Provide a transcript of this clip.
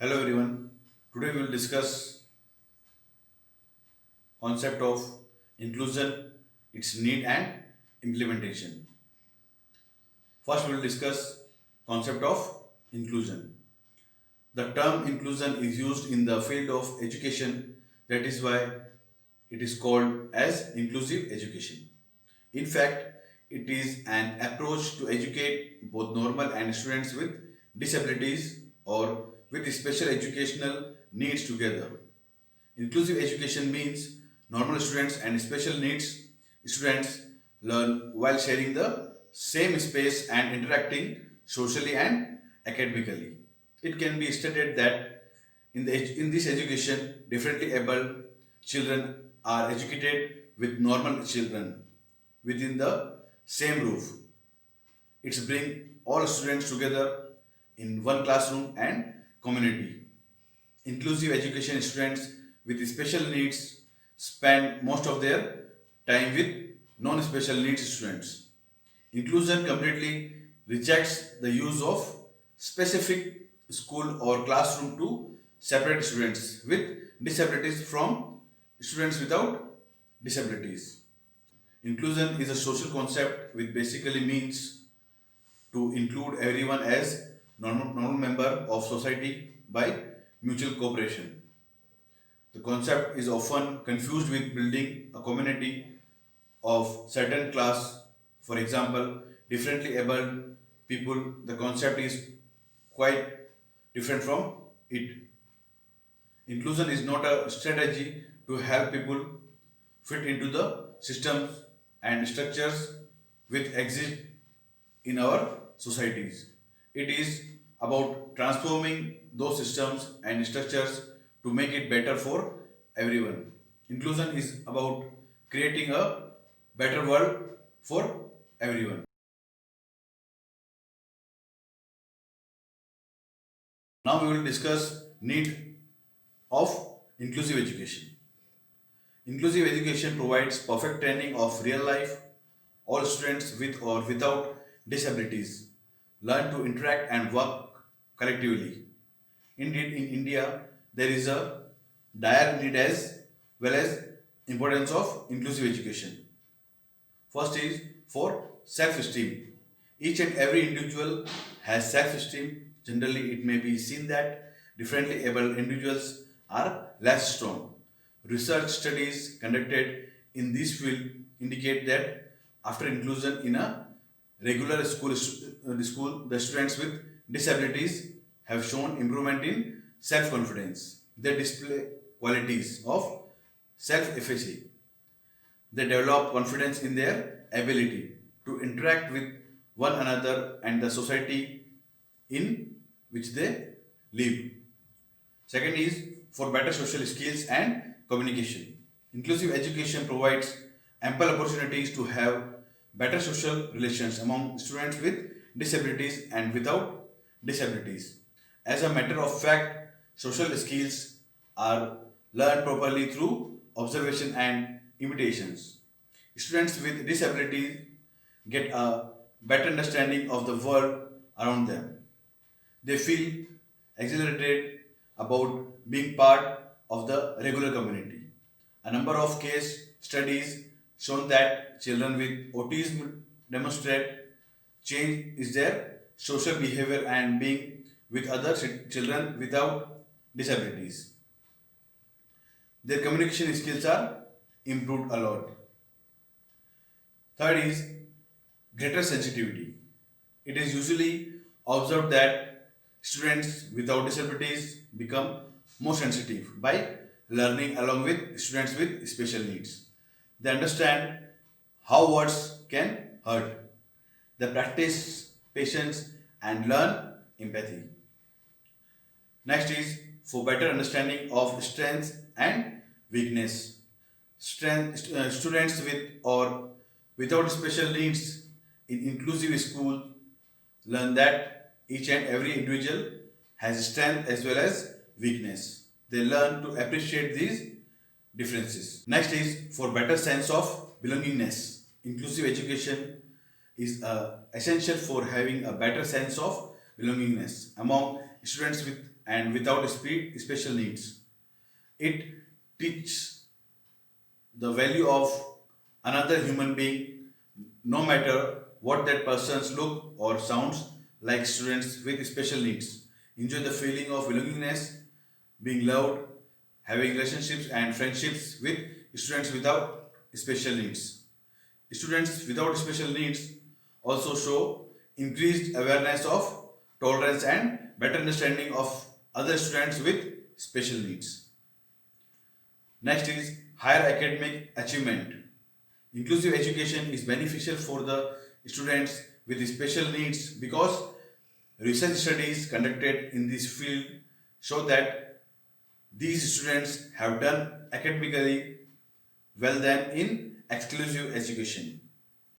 Hello everyone. Today we will discuss concept of inclusion, its need and implementation. First we will discuss concept of inclusion. The term inclusion is used in the field of education, that is why it is called as inclusive education. In fact, it is an approach to educate both normal and students with disabilities or with special educational needs together. Inclusive education means normal students and special needs students learn while sharing the same space and interacting socially and academically. It can be stated that in this education, differently able children are educated with normal children within the same roof. It's bring all students together in one classroom and community. Inclusive education students with special needs spend most of their time with non-special needs students. Inclusion completely rejects the use of specific school or classroom to separate students with disabilities from students without disabilities. Inclusion is a social concept which basically means to include everyone as normal member of society by mutual cooperation. The concept is often confused with building a community of certain class. For example, differently abled people, the concept is quite different from it. Inclusion is not a strategy to help people fit into the systems and structures which exist in our societies. It is about transforming those systems and structures to make it better for everyone. Inclusion is about creating a better world for everyone. Now we will discuss need of inclusive education. Inclusive education provides perfect training of real life. All students with or without disabilities learn to interact and work collectively. Indeed, in India, there is a dire need as well as importance of inclusive education. First is for self-esteem. Each and every individual has self-esteem. Generally, it may be seen that differently able individuals are less strong. Research studies conducted in this field indicate that after inclusion in a regular school, the students with disabilities have shown improvement in self-confidence. They display qualities of self-efficacy. They develop confidence in their ability to interact with one another and the society in which they live. Second is for better social skills and communication. Inclusive education provides ample opportunities to have better social relations among students with disabilities and without disabilities. As a matter of fact, social skills are learned properly through observation and imitations. Students with disabilities get a better understanding of the world around them. They feel exhilarated about being part of the regular community. A number of case studies shown that children with autism demonstrate change is their social behavior and being with other children without disabilities. Their communication skills are improved a lot. Third is greater sensitivity. It is usually observed that students without disabilities become more sensitive by learning along with students with special needs. They understand how words can hurt. They practice patience and learn empathy. Next is for better understanding of strengths and weakness. Students with or without special needs in inclusive school learn that each and every individual has strength as well as weakness. They learn to appreciate these differences. Next is for better sense of belongingness. Inclusive education is essential for having a better sense of belongingness among students with and without special needs. It teaches the value of another human being, no matter what that person's look or sounds like. Students with special needs enjoy the feeling of belongingness, being loved, having relationships and friendships with students without special needs. Students without special needs also show increased awareness of tolerance and better understanding of other students with special needs. Next is higher academic achievement. Inclusive education is beneficial for the students with special needs because research studies conducted in this field show that these students have done academically well than in exclusive education.